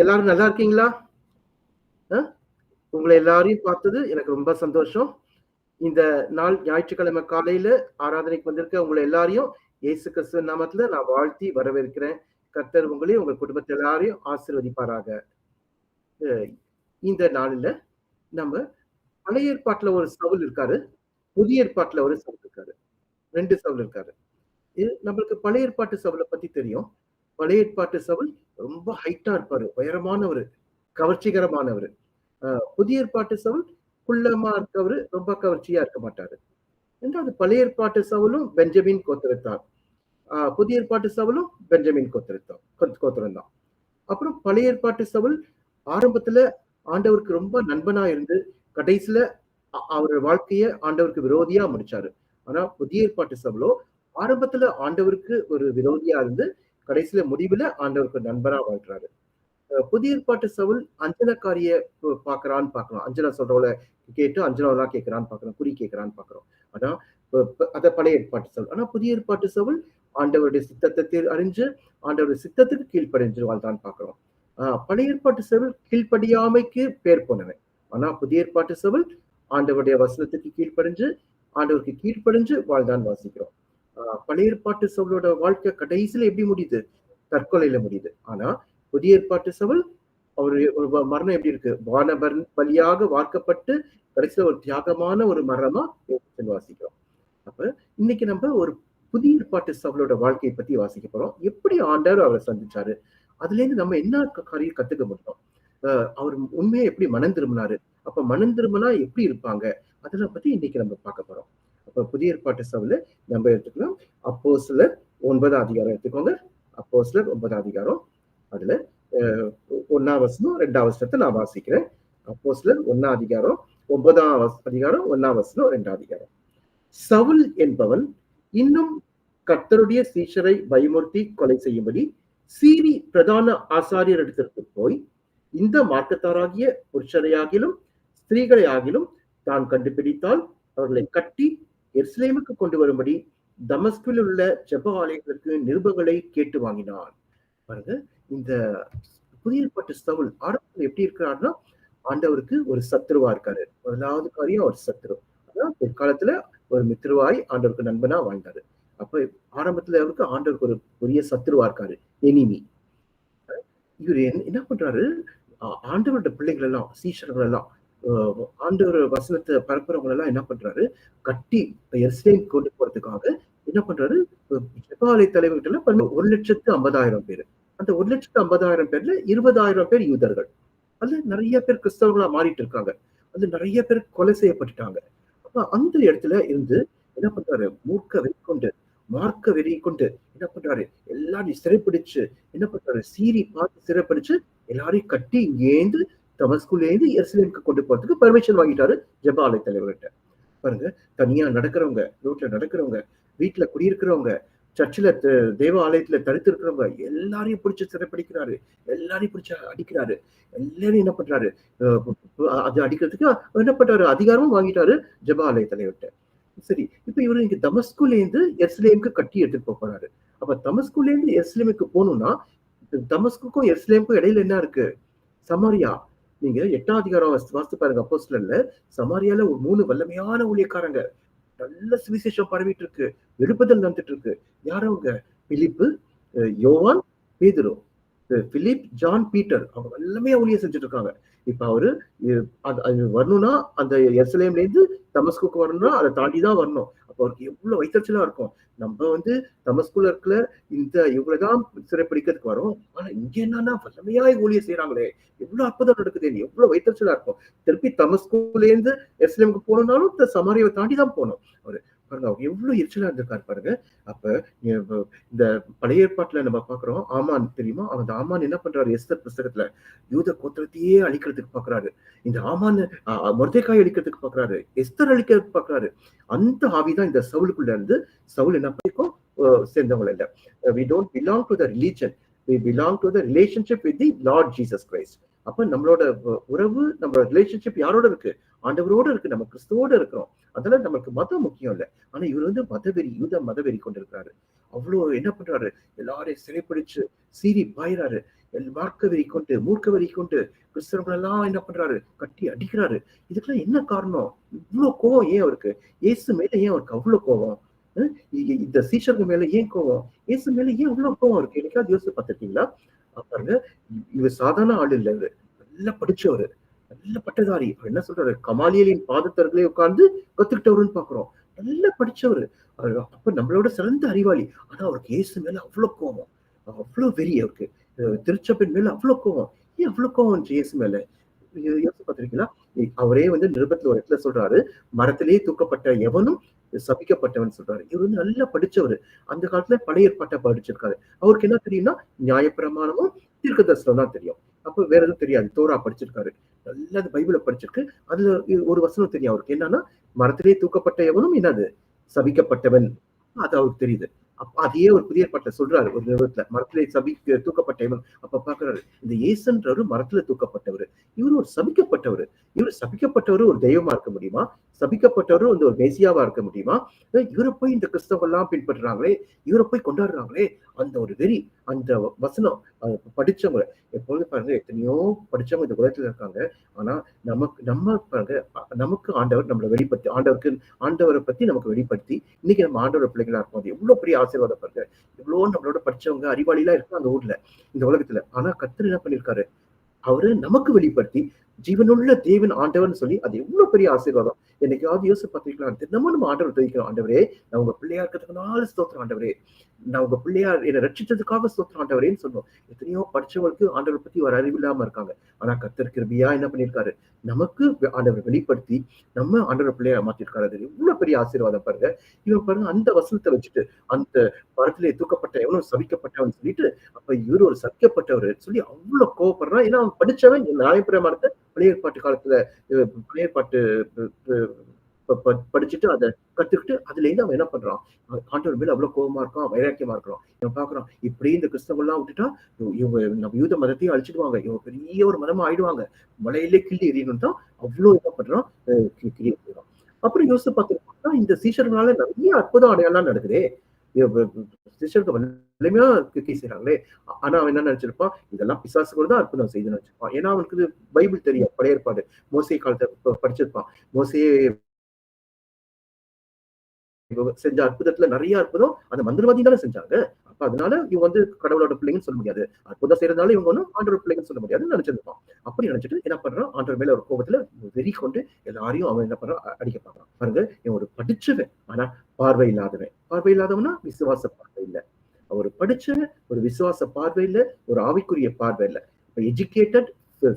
எல்லாரும் நல்லா இருக்கீங்களா? உங்களை எல்லாரையும் பார்த்தது எனக்கு ரொம்ப சந்தோஷம். இந்த நாள் ஞாயிற்றுக்கிழமை காலையில ஆராதனைக்கு வந்திருக்க உங்களை எல்லாரையும் இயேசு கிறிஸ்துவின் நாமத்துல நான் வாழ்த்தி வரவேற்கிறேன். கர்த்தர் உங்களையும் உங்க குடும்பத்தை எல்லாரையும் ஆசீர்வதிப்பாராக. இந்த நாளில நம்ம பழைய ஏற்பாட்டுல ஒரு சவுல் இருக்காரு, புதிய ஏற்பாட்டுல ஒரு சவுல் இருக்காரு. 2 சவுல் இருக்காரு. நம்மளுக்கு பழைய ஏற்பாட்டு சவுலை பத்தி தெரியும். பழைய ஏற்பாட்டு சவுல் ரொம்ப ஹைட்டா இருப்பாரு, உயரமானவரு, கவர்ச்சிகரமானவரு. புதிய ஏற்பாட்டு சவுல் குள்ளமா இருக்கவரு, ரொம்ப கவர்ச்சியா இருக்க மாட்டாரு. ரெண்டாவது பழைய ஏற்பாட்டு சவுலும் பெஞ்சமின் கோத்திரத்தார். புதிய ஏற்பாட்டு சவுலும் பெஞ்சமின் கோத்திரம் தான். அப்புறம் பழைய ஏற்பாட்டு சவுல் ஆரம்பத்துல ஆண்டவருக்கு ரொம்ப நண்பனா இருந்து கடைசியில அவர் வாழ்க்கைய ஆண்டவருக்கு விரோதியா முடிச்சாரு. ஆனா புதிய ஏற்பாட்டு சவுலோ ஆரம்பத்துல ஆண்டவருக்கு ஒரு விரோதியா இருந்து கடைசியில முடிவுல ஆண்டவருக்கு நண்பரா வாழ்றாரு. புதிய ஏற்பாட்டு சவுல் அஞ்சனக்காரிய பாக்குறான்னு பாக்குறோம். அஞ்சனா சொல்றவள கேட்டு அஞ்சனாவெல்லாம் கேட்கிறான்னு பாக்குறோம், குறி கேட்கிறான்னு பாக்குறோம். ஆனா அத பழைய ஏற்பாட்டு சவுல். ஆனா புதிய ஏற்பாட்டு சவுல் ஆண்டவருடைய சித்தத்தை அறிஞ்சு ஆண்டவருடைய சித்தத்துக்கு கீழ்ப்படைஞ்சு வாழ்தான் பாக்குறோம். பழைய ஏற்பாட்டு சவுல் கீழ்ப்படியாமைக்கு பேர் போனவன். ஆனா புதிய ஏற்பாட்டு சவுல் ஆண்டவருடைய வசனத்துக்கு கீழ்ப்படைஞ்சு ஆண்டவருக்கு கீழ்ப்படைஞ்சு வாழ்தான் வாசிக்கிறோம். பழைய ஏற்பாட்டு சவுலோட வாழ்க்கை கடைசியில எப்படி முடியுது? தற்கொலையில முடியுது. ஆனா புதிய ஏற்பாட்டு சவுல் ஒரு மரணம் எப்படி இருக்கு? வானபன் பலியாக வார்க்கப்பட்டு கடைசியில ஒரு தியாகமான ஒரு மரணமா வாசிக்கிறோம். அப்ப இன்னைக்கு நம்ம ஒரு புதிய ஏற்பாட்டு சவுலோட வாழ்க்கையை பத்தி வாசிக்க போறோம். எப்படி ஆண்டவர் அவரை சந்திச்சாரு, அதுல இருந்து நம்ம என்ன காரியம் கத்துக்க முடியும், அவர் உண்மையை எப்படி மனம் திரும்பினாரு, அப்ப மனம் திரும்பினா எப்படி இருப்பாங்க, அதெல்லாம் பத்தி இன்னைக்கு நம்ம பார்க்க போறோம். அப்ப புதிய ஏற்பாட்டு சவுல நம்ம எடுத்துக்கலாம். அப்போஸ்தலர் 9ஆம் அதிகாரம் எடுத்துக்கோங்க. அப்போஸ்தலர் 9ஆம் அதிகாரம், அதுல 1ஆம் வசனம் 2ஆம் வசனத்தை நான் வாசிக்கிறேன். அப்போஸ்தலர் 1ஆம் அதிகாரம் 9ஆம் அதிகாரம் 1ஆம் வசனம் 2ஆம் அதிகாரம். சவுல் என்பவன் இன்னும் கர்த்தருடைய சீஷரை பயமுறுத்தி கொலை செய்யும்படி சீரி பிரதான ஆசாரியரிடத்திற்கு போய் இந்த மார்க்கத்தாராகிய புருஷரையாகிலும் ஸ்திரீகளை ஆகிலும் தான் கண்டுபிடித்தால் அவர்களை கட்டி எருசலேமுக்கு கொண்டு வரும்படி தமஸ்குவில் உள்ள ஜெப ஆலயங்களுக்கு நிருபங்களை கேட்டு வாங்கினான். பாருங்க, இந்த புதிய ஏற்பாட்டு சவுல் ஆரம்பத்தில் எப்படி இருக்கிறாருன்னா ஆண்டவருக்கு ஒரு சத்துருவா இருக்காரு. முதலாவது காரியம் அவர் சத்துரு. அதான் பிற்காலத்துல ஒரு மித்ருவாய் ஆண்டவருக்கு நண்பனா வாழ்ந்தாரு. அப்ப ஆரம்பத்துல அவருக்கு ஆண்டவருக்கு ஒரு பெரிய சத்துருவா இருக்காரு, எனிமி. இவர் என்ன பண்றாரு, ஆண்டவரோட பிள்ளைகள் எல்லாம், சீஷர்கள் எல்லாம், ஆண்டவர் வசனத்தை பரப்புறவங்க எல்லாம் என்ன பண்றாரு, கட்டி எருசலேம் கொண்டு போறதுக்காக என்ன பண்றாரு, ஜெபாலய தலைவர்கிட்ட 1,50,000 பேர். அந்த 1,50,000 பேர்ல 20,000 பேர் யூதர்கள். அதுல நிறைய பேர் கிறிஸ்தவர்களா மாறிட்டு இருக்காங்க. அது நிறைய பேர் கொலை செய்யப்பட்டுட்டாங்க. அப்ப அந்த இடத்துல இருந்து என்ன பண்றாரு, மார்க்க வெறி கொண்டு என்ன பண்றாரு, எல்லாரையும் சிறைப்பிடிச்சு என்ன பண்றாரு, சீரி பார்த்து சிறைப்பிடிச்சு எல்லாரையும் கட்டி இங்கேந்து தமஸ்குலேந்து எருசலேமுக்கு கொண்டு போறதுக்கு பர்மிஷன் வாங்கிட்டாரு ஜெப ஆலய தலைவர்கிட்ட. பாருங்க, தனியா நடக்கிறவங்க, ரோட்ல நடக்கிறவங்க, வீட்டுல குடியிருக்கிறவங்க, சர்ச்சில் தேவ ஆலயத்துல தடுத்து இருக்கிறவங்க எல்லாரையும் பிடிச்சு சிறைப்பிடிக்கிறாரு, எல்லாரையும் பிடிச்சு அடிக்கிறாரு, எல்லாரையும் என்ன பண்றாரு, அது அடிக்கிறதுக்கு என்ன பண்றாரு, அதிகாரமும் வாங்கிட்டாரு ஜெப ஆலய தலைவர்கிட்ட. சரி, இப்ப இவரு இங்க தமஸ்குலேந்து எருசலேமுக்கு கட்டி எடுத்துட்டு போறாரு. அப்ப தமஸ்குலேந்து எருசலேமுக்கு போகணும்னா தமஸ்குக்கும் எருசலேமுக்கும் இடையில என்ன இருக்கு, சமாரியா. நீங்க 8ஆம் அதிகாரம் வாசித்து பாருங்க. அப்போஸ்தலர்ல சமாரியால ஒரு 3 வல்லமையான ஊழியக்காரங்க, நல்ல சுவிசேஷம் பரவிட்டு இருக்கு, எழுப்புதல் நடந்துட்டு இருக்கு. யாரவங்க? பிலிப்பு, யோவான், பேதுரு. பிலிப், ஜான், பீட்டர், அவங்க எல்லாமே ஊழியம் செஞ்சுட்டு இருக்காங்க. இப்ப அவரு அது வரணும்னா அந்த எருசலேம்ல இருந்து தமஸ்குக்கு வரணும்னா அதை தாண்டிதான் வரணும். அப்ப அவருக்கு எவ்வளவு வைத்தறிச்சலா இருக்கும். நம்ம தமஸ்குல இருக்கிற இந்த இவங்களதான் சிறைப்பிடிக்கிறதுக்கு வரும், ஆனா இங்க என்னன்னா வல்லமையாய் ஊழியம் செய்யறாங்களே, எவ்வளவு அற்புதம் நடக்குது, எவ்வளவு வைத்தறிச்சலா இருக்கும். திருப்பி தமஸ்குல இருந்து எருசலேமுக்கு போகணும்னாலும் இந்த சமாரியாவை தாண்டிதான் போகணும் அவரு. பாருங்க, அவங்க எவ்வளவு எரிச்சலா இருந்திருக்காரு பாருங்க. அப்ப இந்த பழைய ஏற்பாட்டுல நம்ம பாக்குறோம், ஆமான் தெரியுமா, அந்த ஆமான் என்ன பண்றாரு, எஸ்தர் புஸ்தகத்துல யூத கோத்திரத்தையே அழிக்கிறதுக்கு பாக்குறாரு. இந்த ஆமான் மொர்தெகாய் அழிக்கிறதுக்கு பாக்குறாரு, எஸ்தர் அழிக்கிறதுக்கு பாக்குறாரு. அந்த ஆவிதான் இந்த சவுலுக்குள்ள இருந்து. சவுல் என்ன பண்ணிக்கும் சேர்ந்தவங்க இல்ல. We don't belong to the religion, we belong to the relationship with the Lord Jesus Christ. அப்ப நம்மளோட உறவு, நம்மளோட ரிலேஷன்ஷிப் யாரோட இருக்கு? ஆண்டவரோட இருக்கு. நம்ம கிறிஸ்துவோட இருக்கிறோம். அதனால நமக்கு மதம் முக்கியம் இல்ல. ஆனா இவர் வந்து மதவெறி, யூத மதவெறி கொண்டிருக்கிறாரு. அவ்ளோ என்ன பண்றாரு? எல்லாரையும் சிறைப்பிடிச்சு சீறி பாய்றாரு. மார்க்க வெறி கொண்டு, மூர்க்க வெறி கொண்டு கிறிஸ்தவர்கள் எல்லாம் என்ன பண்றாரு? கட்டி அடிக்கிறாரு. இதுக்கெல்லாம் என்ன காரணம்? இவ்ளோ கோவம் ஏன் அவருக்கு? இயேசு மேல ஏன் அவருக்கு அவ்ளோ கோவம்? அ இந்த சீஷர்கள் மேல ஏன் கோவம்? இயேசு மேல ஏன் அவ்ளோ கோவம் இருக்கு? என்னைக்காவது யோசிச்சு பார்த்திருக்கீங்களா? பாருங்க, இவர் சாதாரண ஆள் இல்ல இவரு. நல்லா படிச்சவரு. நல்ல பட்டதாரி. அவர் என்ன சொல்றாரு? கமாலியலின் பாதத்தருகிலே உட்கார்ந்து கத்துக்கிட்டவருன்னு பார்க்கிறோம். நல்லா படிச்சவரு. அப்ப நம்மளோட சிறந்த அறிவாளி. ஆனா அவருக்கு இயேசு மேல அவ்ளோ கோவம். அவ்ளோ வெறி அவருக்கு. திருச்சபையின் மேல அவ்ளோ கோவம். ஏன் அவ்ளோ கோவம் வந்துச்சு இயேசு மேல? யோசிச்சு பார்த்திருக்கீங்களா? அவரே வந்து நிருபத்துல ஒரு இடத்துல சொல்றாரு, மரத்திலேயே தூக்கப்பட்ட எவனும் சபிக்கப்பட்டவன் சொல்றாரு. இவர் வந்து நல்லா படிச்சவரு. அந்த காலத்துல பழைய ஏற்பாட்ட படிச்சிருக்காரு. அவருக்கு என்ன தெரியும்னா, நியாயப்பிரமாணமும், தீர்க்கதரிசனம் தான் தெரியும். அப்ப வேற எதுவும் தெரியாது. தோரா படிச்சிருக்காரு. நல்லா அந்த பைபிள படிச்சிருக்கு. அதுல ஒரு வசனம் தெரியும் அவருக்கு. என்னன்னா, மரத்திலே தூக்கப்பட்ட எவனும் என்னது? சபிக்கப்பட்டவன். அது அவருக்கு தெரியுது. அதையே ஒரு புதிய ஏற்பாட்டுல சொல்றாரு ஒரு நிருபத்துல. மரத்திலே தூக்கப்பட்ட இவன். அப்ப பார்க்கிறாரு. இந்த இயேசுன்றவரு மரத்துல தூக்கப்பட்டவரு. இவரு ஒரு சபிக்கப்பட்டவரு. இவரு சபிக்கப்பட்டவரு ஒரு தெய்வமா இருக்க முடியுமா? சபிக்கப்பட்டவரு வந்து ஒரு மெசியாவா இருக்க முடியுமா? இவரை போய் இந்த கிறிஸ்தவங்கள்லாம் பின்பற்றுறாங்களே, இவரை போய் கொண்டாடுறாங்களே, அந்த ஒரு வெறி, அந்த வசனம் படிச்சவங்க எப்பொழுதும் பாருங்க எத்தனையோ படிச்சவங்க இந்த உலகத்துல இருக்காங்க. ஆனா நம்ம பாருங்க நமக்கு ஆண்டவர் நம்மள வெளிப்படுத்தி ஆண்டவரை பத்தி நமக்கு வெளிப்படுத்தி இன்னைக்கு நம்ம ஆண்டவர் பிள்ளைகளா இருக்கோம். அது எவ்வளவு பெரிய ஆசீர்வாதம் பாருங்க. எவ்வளவு நம்மளோட படிச்சவங்க அறிவாளிலாம் இருக்காங்க ஊர்ல, இந்த உலகத்துல. ஆனா கர்த்தர் என்ன பண்ணிருக்காரு? அவரு நமக்கு வெளிப்படுத்தி ஜீவனுள்ள தேவன் ஆண்டவர்ன்னு சொல்லி அது எவ்வளவு பெரிய ஆசீர்வாதம். என்னைக்காவது யோசிச்சு பார்த்திருக்கலாம். தினமும் நம்ம ஆண்டவர் துதிக்கிறோம். ஆண்டவரே, நான் உங்க பிள்ளையா இருக்கிறதுனால ஸ்தோத்திரம் ஆண்டவரே. நான் உங்க பிள்ளையா என்னை ரட்சித்ததுக்காக ஸ்தோத்திரம் ஆண்டவரேன்னு சொன்னோம். எத்தனையோ படிச்சவங்களுக்கு ஆண்டவரை பத்தி ஒரு அறிவு இல்லாம இருக்காங்க. ஆனா கர்த்தர் கிருபையா என்ன பண்ணியிருக்காரு? நமக்கு ஆண்டவரை வெளிப்படுத்தி நம்ம ஆண்டவர் பிள்ளையா மாத்திருக்காரு. அது எவ்வளவு பெரிய ஆசீர்வாதம் பாருங்க. இவன் பாருங்க அந்த வசனத்தை வச்சுட்டு அந்த மரத்திலே தூக்கப்பட்ட எவனும் சபிக்கப்பட்டவன் சொல்லிட்டு அப்ப இவரு ஒரு சபிக்கப்பட்டவரு சொல்லி அவ்வளவு கோவப்படுறான். ஏன்னா அவன் படிச்சவன் நியாயப்பிரமாணத்தை பழைய ஏற்பாட்டு காலத்துல பழைய ஏற்பாட்டு படிச்சுட்டு அதை கத்துக்கிட்டு அதுல இருந்து அவன் என்ன பண்றான்? ஆண்டவர் மேல அவ்வளவு கோபமா இருக்கான், வைராக்கியமா இருக்கிறான். இவன் பாக்குறான் இப்படியே இந்த கிறிஸ்தவம் எல்லாம் விட்டுட்டா இவங்க நம்ம யூத மதத்தையும் அழிச்சிடுவாங்க. இவங்க பெரிய ஒரு மதமா ஆயிடுவாங்க. மலையிலே கிள்ளி எறியணும் தான் அவ்வளவு என்ன பண்றான்? கிரியை செய்றான். அப்புறம் யோசிச்சு பார்த்துருக்கோம்னா இந்த சீஷர்களால நிறைய அற்புதம் அடையாளம் நடக்குதே. சீஷர்கள் வலிமையா கிரியை செய்றாங்களே. ஆனா அவன் என்ன நினைச்சிருப்பான்? இதெல்லாம் பிசாசு கூட தான் அற்புதம் செய்துன்னு நினைச்சிருப்பான். ஏன்னா அவனுக்கு பைபிள் தெரியும். பழைய ஏற்பாடு. மோசே காலத்தை படிச்சிருப்பான். மோசே செஞ்ச அற்புதத்துல நிறைய அற்புதம் அந்த மந்திரவாதி தானே செஞ்சாங்க. அப்ப அதனால இவங்க வந்து கடவுளோட பிள்ளைங்கன்னு சொல்ல முடியாது. அற்புதம் செய்யறதுனால இவங்க ஒன்னும் ஆண்டவர் பிள்ளைங்கன்னு சொல்ல முடியாதுன்னு நினைச்சிருப்பான். அப்படி நினைச்சிட்டு என்ன பண்றான்? ஆண்டவர் மேல ஒரு கோபத்துல வெறி கொண்டு எல்லாரையும் அவன் என்ன பண்றான்? அடிக்க பார்க்கறான். பாருங்க, இவன் ஒரு படிச்சவன். ஆனா பார்வை இல்லாதவன். பார்வை இல்லாதவனா விசுவாச பார்வை இல்ல. ஒரு படிச்சவன், ஒரு விசுவாச பார்வை இல்ல, ஒரு ஆவிக்குரிய பார்வை இல்ல. எஜுகேட்டட்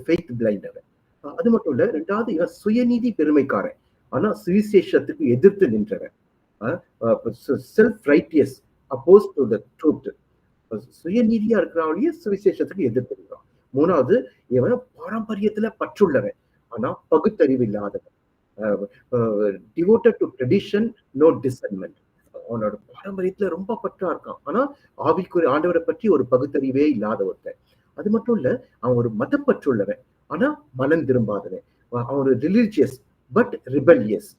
ஃபெய்த் பிளைண்ட் அவன். அது மட்டும் இல்ல. 2வது இவன் சுயநீதி பெருமைக்காரன். ஆனா சுவிசேஷத்துக்கு எதிர்த்து நின்றவன். Self righteous opposed to the truth. சுயநீதியா இருக்கிறவனையே சுவிசேஷத்துக்கு எதிர்த்து இருக்கிறான். 3வது இவன் பாரம்பரியத்துல பற்றுள்ளவன். ஆனா பகுத்தறிவு இல்லாதவன். Devoted to tradition, no discernment. அவனோட பாரம்பரியத்துல ரொம்ப பற்றா இருக்கான். ஆனா ஆவிக்குரிய ஆண்டவரை பற்றி ஒரு பகுத்தறிவே இல்லாத ஒருத்தன். அது மட்டும் இல்ல, அவன் ஒரு மதப்பற்றுள்ளவன். ஆனா மனம் திரும்பாதவன். அவன் ஒரு ரிலிஜியஸ் பட் ரிபெலியஸ்.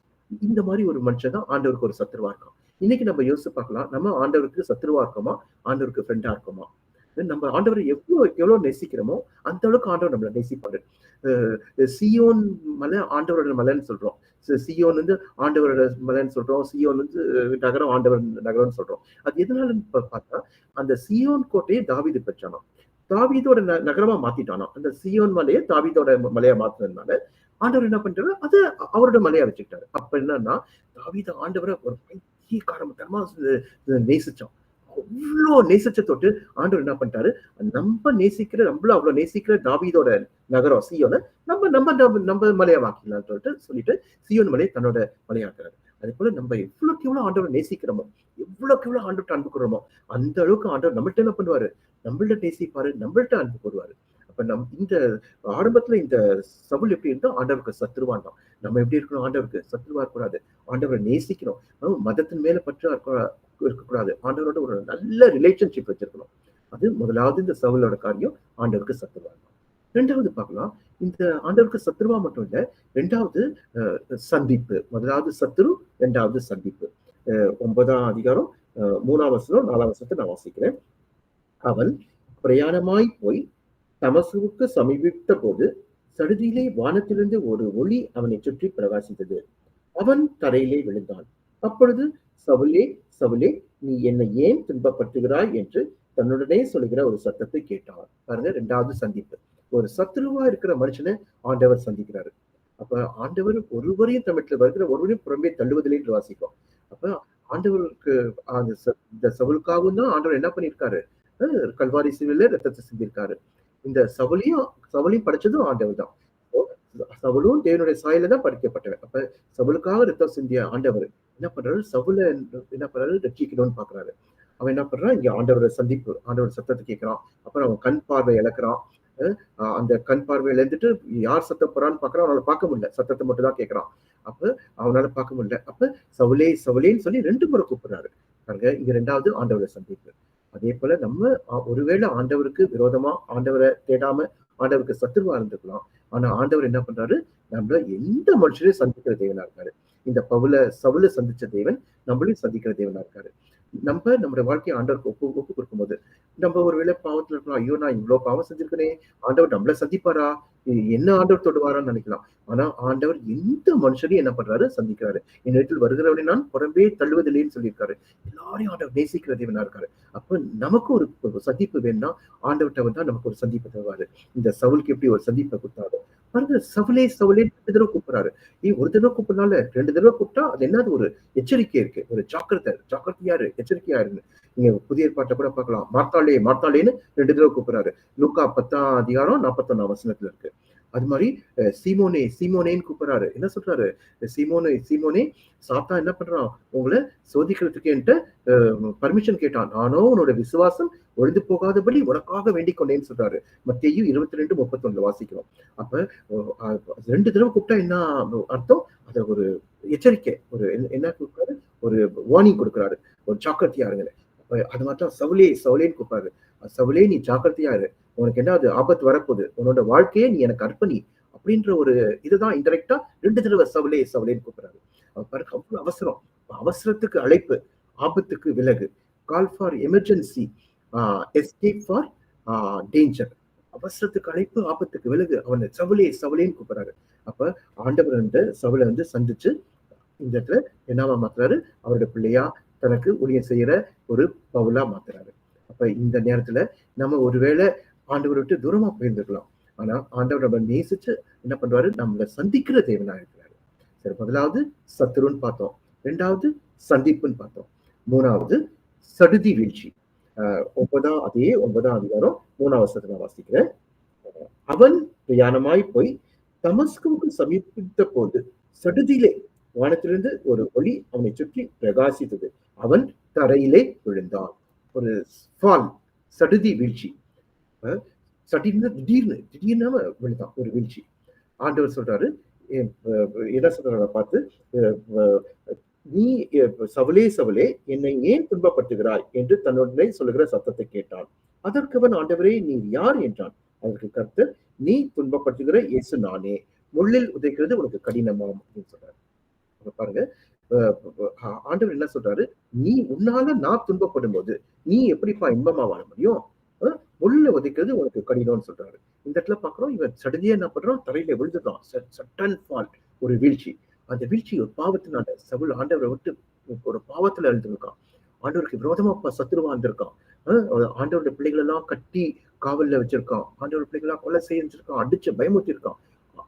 இந்த மாதிரி ஒரு மனுஷன் தான் ஆண்டவருக்கு ஒரு சத்துருவா இருக்கான். இன்னைக்கு நம்ம யோசிச்சு பார்க்கலாம். நம்ம ஆண்டவருக்கு சத்துருவா இருக்கோமா? ஆண்டவருக்கு ஃப்ரெண்டா இருக்கோமா? நம்ம ஆண்டவரை எவ்வளவு நேசிக்கிறோமோ அந்த அளவுக்கு ஆண்டவர் நம்மளை நேசிப்பாரு. சியோன் மலை ஆண்டவரோட மலைன்னு சொல்றோம். சியோன் வந்து ஆண்டவரோட மலைன்னு சொல்றோம். சியோன் வந்து நகரம் ஆண்டவர் நகரம்னு சொல்றோம். அது எதனாலன்னு பார்த்தா அந்த சியோன் கோட்டையை தாவீது பெற்றானாம். தாவீதோட நகரமா மாத்திட்டானாம். அந்த சியோன் மலையை தாவீதோட மலையா மாத்தினதுனால ஆண்டவர் என்ன பண்றாரு? அது அவரோட மலையா வச்சுக்கிட்டாரு. அப்ப என்னன்னா தாவீது ஆண்டவரை ஒரு பைத்தியக்காரத்தனமா நேசிச்சான். அவ்வளோ நேசிச்ச தொட்டு ஆண்டவர் என்ன பண்ணிட்டாரு? நம்மள அவ்வளவு நேசிக்கிற தாவீதோட நகரம் சியோனை நம்ம நம்ம நம்ம நம்ம மலையாவாக்கலாம் சொல்லிட்டு சியோன் மலையை தன்னோட மலையாக்குறாரு. அதே போல நம்ம எவ்வளவுக்கு எவ்வளவு ஆண்டவரை நேசிக்கிறோமோ, எவ்வளவுக்கு எவ்வளவு ஆண்டவர்கிட்ட அன்பு கூறுறோமோ, அந்த அளவுக்கு ஆண்டவர் நம்மள்ட்ட என்ன பண்ணுவாரு? நம்மள்ட்ட நேசிப்பாரு, நம்மள்ட்ட அன்பு கூறுவாரு. அப்ப இந்த ஆரம்பத்துல இந்த சவுல் எப்படி இருந்தா ஆண்டவருக்கு சத்துருவா இருந்தான். நம்ம எப்படி இருக்கணும்? ஆண்டவருக்கு சத்துருவா இருக்கக்கூடாது. ஆண்டவரை நேசிக்கிறோம். மதத்தின் மேல பற்றா இருக்கக்கூடாது. ஆண்டவரோட ஒரு நல்ல ரிலேஷன்ஷிப் வச்சிருக்கணும். அது முதலாவது இந்த சவுலோட காரியம் ஆண்டவருக்கு சத்துருவா இருந்தான். 2வது பார்க்கலாம். இந்த ஆண்டவருக்கு சத்துருவா மட்டும் இல்ல. 2வது சந்திப்பு. முதலாவது சத்துரு, 2வது சந்திப்பு. 9ஆம் அதிகாரம் 3ஆம் வசனம், 4ஆம் வசனத்த நான் வாசிக்கிறேன். அவன் பிரயாணமாய் போய் தமஸ்குவுக்கு சமீபித்தபோது, சடுதியிலே வானத்திலிருந்து ஒரு ஒளி அவனைச் சுற்றி பிரகாசித்தது. அவன் தரையிலே விழுந்தான். அப்பொழுது, சவுலே, சவுலே, நீ என்னை ஏன் துன்பப்படுத்துகிறாய் என்று தன்னுடனே சொல்லுகிற ஒரு சத்தத்தை கேட்டான். பாருங்க, 2வது சந்திப்பு. ஒரு சத்துருவா இருக்கிற மனுஷனை ஆண்டவர் சந்திக்கிறாரு. அப்ப ஆண்டவர் ஒருவரையும் தம்மிடத்தில் வருகிற ஒருவரையும் புறம்பே தள்ளுவதில்லை என்று வாசிக்கும். அப்ப ஆண்டவருக்கு இந்த சவுலுக்காகவும் தான் ஆண்டவர் என்ன பண்ணியிருக்காரு? கல்வாரி சிலுவையில ரத்தத்தை சிந்திருக்காரு. இந்த சவுலையும் படைச்சதும் ஆண்டவர் தான். சவுலும் தேவனுடைய சாயல தான் படைக்கப்பட்டவன். அப்ப சவுலுக்காக ரத்தம் சிந்திய ஆண்டவர் என்ன பண்றாரு? சவுல என்ன பண்றாரு? ரட்சிக்கணும்னு பாக்குறாரு. அவன் என்ன பண்றான்? இங்க ஆண்டவரோட சந்திப்பு, ஆண்டவர் சத்தத்தை கேட்கிறான். அப்புறம் அவன் கண் பார்வை இழக்கிறான். அந்த கண் பார்வையில இருந்துட்டு யார் சத்தம் போறான்னு பாக்குறான். அவனால பார்க்க முடியல. சத்தத்தை மட்டும் தான் கேட்கிறான். அப்ப அவனால பார்க்க முடியல. அப்ப சவுலே, சவுலேன்னு சொல்லி 2 முறை கூப்பிடுறாரு. பாருங்க, இங்க 2வது ஆண்டவரோட சந்திப்பு. அதே போல நம்ம ஒருவேளை ஆண்டவருக்கு விரோதமா, ஆண்டவரை தேடாம, ஆண்டவருக்கு சத்துருவா இருந்துக்கலாம். ஆனா ஆண்டவர் என்ன பண்றாரு? நம்மள எந்த மனுஷரையும் சந்திக்கிற தேவனா இருக்காரு. இந்த சவுல சந்திச்ச தேவன் நம்மளையும் சந்திக்கிற தேவனா இருக்காரு. நம்முடைய வாழ்க்கையை ஆண்டவருக்கு ஒப்பு கொடுக்கும்போது நம்ம ஒருவேளை பாவத்துல இருக்கலாம். ஐயோ, நான் இவ்வளவு பாவம் செஞ்சிருக்கேனே, ஆண்டவர் நம்மள சந்திப்பாரா? என்ன ஆண்டவர் தொடுவாரான்னு நினைக்கலாம். ஆனா ஆண்டவர் எந்த மனுஷரையும் என்ன பண்றாரு? சந்திக்கிறாரு. என் இடத்தில் வருகிறவனை நான் புறம்பே தள்ளுவதில்லைன்னு சொல்லியிருக்காரு. எல்லாரையும் ஆண்டவர் நேசிக்கிற தேவனா இருக்காரு. அப்ப நமக்கு ஒரு சந்திப்பு வேணும்னா ஆண்டவர்கிட்ட வந்தா நமக்கு ஒரு சந்திப்பு தருவாரு. இந்த சவுலுக்கு எப்படி ஒரு சந்திப்பை கொடுத்தாரு பாருங்க. சவுலே, சவுலே 2 தடவை கூப்பிடுறாரு. ஒரு தடவை கூப்பிடனால 2 தடவை கூப்பிட்டா அது என்னது? ஒரு எச்சரிக்கை இருக்கு. ஒரு ஜாக்கிரதையாரு, எச்சரிக்கையா இருங்க. நீங்க புதிய ஏற்பாட்டை கூட பார்க்கலாம். மார்த்தாளே, மார்த்தாளேன்னு 2 தடவை கூப்பிடுறாரு. லூக்கா 10ஆம் அதிகாரம் 41ஆம் வசனத்துல இருக்கு. அது மாதிரி சீமோனே, சீமோனேன்னு கூப்பிடுறாரு. என்ன சொல்றாரு? சீமோனே, சீமோனே, சாத்தான் என்ன பண்றான்? உங்களை சோதிக்கிறதுக்கு என்கிட்ட பர்மிஷன் கேட்டான். நானோ உன்னோட விசுவாசம் ஒழிந்து போகாதபடி உனக்காக வேண்டிக் கொண்டேன்னு சொல்றாரு. மத்தேயு 22:31 வாசிக்கிறோம். அப்ப 2 தடவை கூப்பிட்டா என்ன அர்த்தம்? அத ஒரு எச்சரிக்கை, ஒரு என்ன கொடுக்குறாரு? ஒரு வார்னிங் கொடுக்குறாரு. ஒரு ஜாக்கிரதையா இருங்க. அப்ப அது மாத்திரம் சவுலே, சவுலேன்னு கூப்பிடுறாரு. சவுலே, நீ ஜாக்கிரதையா இரு. உனக்கு என்ன அது ஆபத்து வரப்போகுது? உன்னோட வாழ்க்கையை நீ எனக்கு அர்ப்பணி அப்படின்ற ஒரு இதுதான் இன்டெரக்டா 2 தடவை சவுலே, சவுலேன்னு கூப்பிடுறாரு. பாருங்க, அவ்வளவு அவசரம். அவசரத்துக்கு அழைப்பு, ஆபத்துக்கு விலகு. Call for emergency, escape for danger. அவசரத்துக்கு அழைப்பு, ஆபத்துக்கு விலகு. அவனை சவுலே, சவுலேன்னு கூப்பிடுறாரு. அப்ப ஆண்டவர் வந்து சவுலை வந்து சந்திச்சு இந்த இடத்துல என்னவா மாத்துறாரு? அவரோட பிள்ளையா தனக்கு ஊழியம் செய்யற ஒரு பவுலா மாத்துறாரு. அப்ப இந்த நேரத்துல நம்ம ஒருவேளை ஆண்டவரை விட்டு தூரமா போயிருந்துக்கலாம். ஆனா ஆண்டவர் நம்ம நேசிச்சு என்ன பண்றாரு? நம்மளை சந்திக்கிற தேவனா இருக்கிறாரு. சரி, முதலாவது சத்துருன்னு பார்த்தோம். 2வது சந்திப்புன்னு பார்த்தோம். 3வது சடுதி வீழ்ச்சி. 9ஆம் அதிகாரம் 3ஆம் வசனத்தை வாசிக்கிறேன். அவன் பிரயாணமாய் போய் தமஸ்குவுக்கு சமீபித்த போது சடுதியிலே வானத்திலிருந்து ஒரு ஒளி அவனை சுற்றி பிரகாசித்தது. அவன் தரையிலே விழுந்தான். ஒரு ஃபால், சடுதி வீழ்ச்சி. திடீர்னு விழுந்தான், ஒரு வீழ்ச்சி. ஆண்டவர் சொல்றாரு, என்ன சொல்றாரு பார்த்து, நீ சவுலே, சவுலே, என்னை ஏன் துன்பப்படுத்துகிறாய் என்று தன்னுடனே சொல்லுகிற சத்தத்தை கேட்டான். அதற்கு அவன், ஆண்டவரே, நீ யார் என்றான். அதற்கு கர்த்தர், நீ துன்பப்படுத்துகிற இயேசு நானே. முள்ளில் உதைக்கிறது உனக்கு கடினமாம் அப்படின்னு சொல்றாரு. பாருங்க, ஆண்டவர் என்ன சொல்றாரு? நீ உன்னால நான் துன்பப்படும் போது நீ எப்படிப்பா இன்பமா வாழ முடியும்? முள்ள உதைக்கிறது உனக்கு கடினம்னு சொல்றாரு. இந்த இடத்துல பாக்குறோம், இவன் சடுதியா என்ன பண்றான்? தரையில விழுந்துதான். சட்டன் ஃபால், ஒரு வீழ்ச்சி. அந்த வீழ்ச்சி ஒரு பாவத்தினால சவுல் ஆண்டவரை விட்டு ஒரு பாவத்துல இருந்திருக்கான். ஆண்டவருக்கு விரோதமா சத்துருவா இருந்திருக்கான். ஆண்டவருடைய பிள்ளைகள் எல்லாம் கட்டி காவல்ல வச்சிருக்கான். ஆண்டவர் பிள்ளைகளா கொலை செஞ்சிருக்கான், அடிச்சு பயமுறுத்திருக்கான்.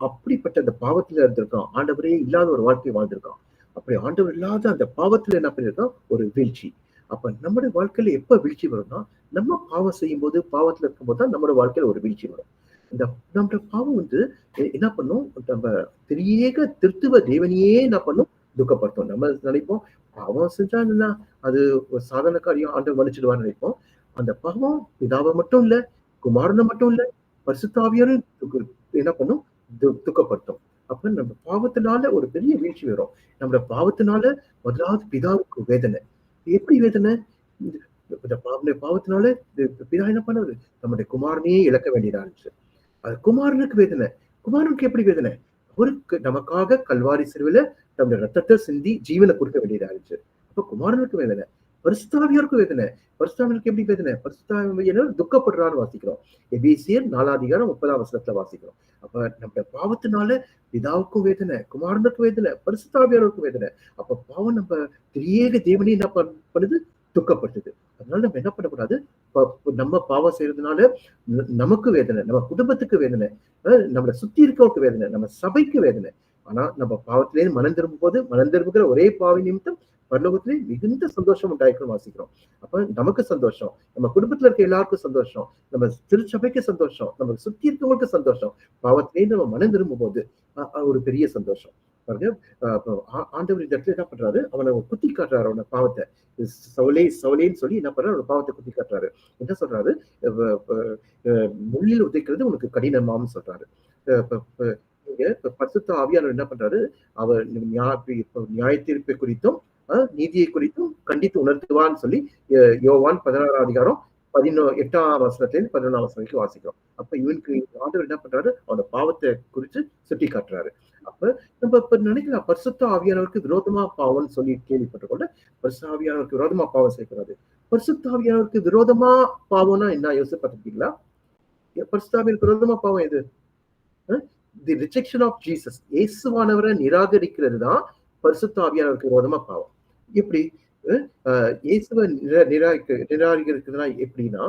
அப்படிப்பட்ட அந்த பாவத்துல இருந்திருக்கான். ஆண்டவரே இல்லாத ஒரு வாழ்க்கை வாழ்ந்திருக்கான். அப்படி ஆண்டவர் இல்லாத அந்த பாவத்துல என்ன பண்ணிருக்கான்? ஒரு வீழ்ச்சி. அப்ப நம்முடைய வாழ்க்கையில எப்ப வீழ்ச்சி வரும்னா, நம்ம பாவம் செய்யும் போது, பாவத்துல இருக்கும்போது தான் நம்மளோட வாழ்க்கையில ஒரு வீழ்ச்சி வரும். இந்த நம்மளோட பாவம் வந்து என்ன பண்ணும்? நம்ம திரியேக திருத்துவ தேவனையே என்ன பண்ணும்? துக்கப்படுத்தும். நம்ம நினைப்போம், பாவம் செஞ்சா என்ன, அது ஒரு சாதாரண காரியம், ஆண்டவர் மன்னிச்சிடுவான்னு நினைப்போம். அந்த பாவம் பிதாவை மட்டும் இல்ல, குமாரனை மட்டும் இல்ல, பரிசுத்த ஆவியாரையும் என்ன பண்ணும்? துக்கப்படுத்தும். அப்ப நம்ம பாவத்தினால ஒரு பெரிய வீழ்ச்சி வரும். நம்மளோட பாவத்தினால முதலாவது பிதாவுக்கு வேதனை. எப்படி வேதனை? இந்த பாவத்தினால பிதா என்ன பண்ணாரு? நம்முடைய குமாரனையே இழக்க வேண்டியதா இருந்துச்சு. அது குமாரனுக்கு வேதனை. குமாரனுக்கு எப்படி வேதனை? அவருக்கு நமக்காக கல்வாரி சிலுவையில தம்முடைய ரத்தத்த சிந்தி ஜீவன குடுக்க வேண்டியதா இருந்துச்சு. அப்ப குமாரனுக்கு வேதனை. பரிசுத்த ஆவியாருக்கு வேதனை. பரிசுத்த ஆவியாருக்கு எப்படி வேதனை? பரிசுத்த ஆவியானவர் துக்கப்படுறார்ன்னு வாசிக்கிறோம். எபேசியர் 4ஆம் அதிகாரம் 30ஆம் வசனத்துல வாசிக்கிறோம். அப்ப நம்ம பாவத்தினால பிதாவுக்கும் வேதனை, குமாரனுக்கும் வேதனை, பரிசுத்த ஆவியானவருக்கும் வேதனை. அப்ப பாவம் நம்ம திரியேக தேவனே என்ன பண்ணுது? துக்கப்படுத்துது. அதனால நம்ம என்ன பண்ணக்கூடாது? நம்ம பாவம் செய்யறதுனால நமக்கு வேதனை, நம்ம குடும்பத்துக்கு வேதனை, நம்மளை சுத்தி இருக்கவருக்கு வேதனை, நம்ம சபைக்கு வேதனை. ஆனா நம்ம பாவத்திலேயே மனம் திரும்பும் போது மனம் திரும்புகிற ஒரே பாவி நிமித்தம் பரலோகத்திலே மிகுந்த சந்தோஷம் உண்டாயிருக்கும் வாசிக்கிறோம். அப்ப நமக்கு சந்தோஷம், நம்ம குடும்பத்துல இருக்க எல்லாருக்கும் சந்தோஷம், நம்ம திருச்சபைக்கு சந்தோஷம், நம்ம சுத்தி இருக்கவங்களுக்கு சந்தோஷம். பாவத்திலேயே நம்ம மனம் திரும்பும் போது ஒரு பெரிய சந்தோஷம். பாருங்க, ஆண்டவர் இந்த இடத்துல என்ன பண்றாரு? அவனை குத்தி காட்டுறாரு, அவன பாவத்தை. சவுலே சவுலேன்னு சொல்லி என்ன பண்றாரு? அவன பாவத்தை குத்தி காட்டுறாரு. என்ன சொல்றாரு? முள்ளில் உதைக்கிறது உனக்கு கடினமான்னு சொல்றாரு. பரிசுத்த ஆவியானவர் என்ன பண்றாரு? அவர் நியாய தீர்ப்பை குறித்தும் நீதியை குறித்தும் கண்டித்து உணர்த்துவான்னு சொல்லி யோவான் 16ஆம் அதிகாரம் 8ஆம் வசனத்திலிருந்து 11ஆம் வசனம் வரைக்கும் வாசிக்கிறோம். அப்ப இவனுக்கு ஆண்டவர் என்ன பண்றாரு? அவனோட பாவத்தை குறித்து சுட்டி காட்டுறாரு. அப்ப நம்ம இப்ப நினைக்கலாம், பரிசுத்த ஆவியானவருக்கு விரோதமா பாவம்னு சொல்லி கேள்விப்பட்டிருக்கோம்ல. பரிசுத்த ஆவியானவருக்கு விரோதமா பாவம் செய்யக்கூடாது. பரிசுத்த ஆவியானவருக்கு விரோதமா பாவம்னா என்ன யோசிப்பட்டிருக்கீங்களா? பரிசுத்த ஆவியானவருக்கு விரோதமா பாவம் எது? தி ரிஜெக்ஷன் ஆஃப் ஜீசஸ். இயேசுவானவரை நிராகரிக்கிறது தான் பரிசுத்த ஆவியானவருக்கு விரோதமா பாவம். எப்படி? இயேசுவை நிராகரிக்கிறதுனா எப்படின்னா,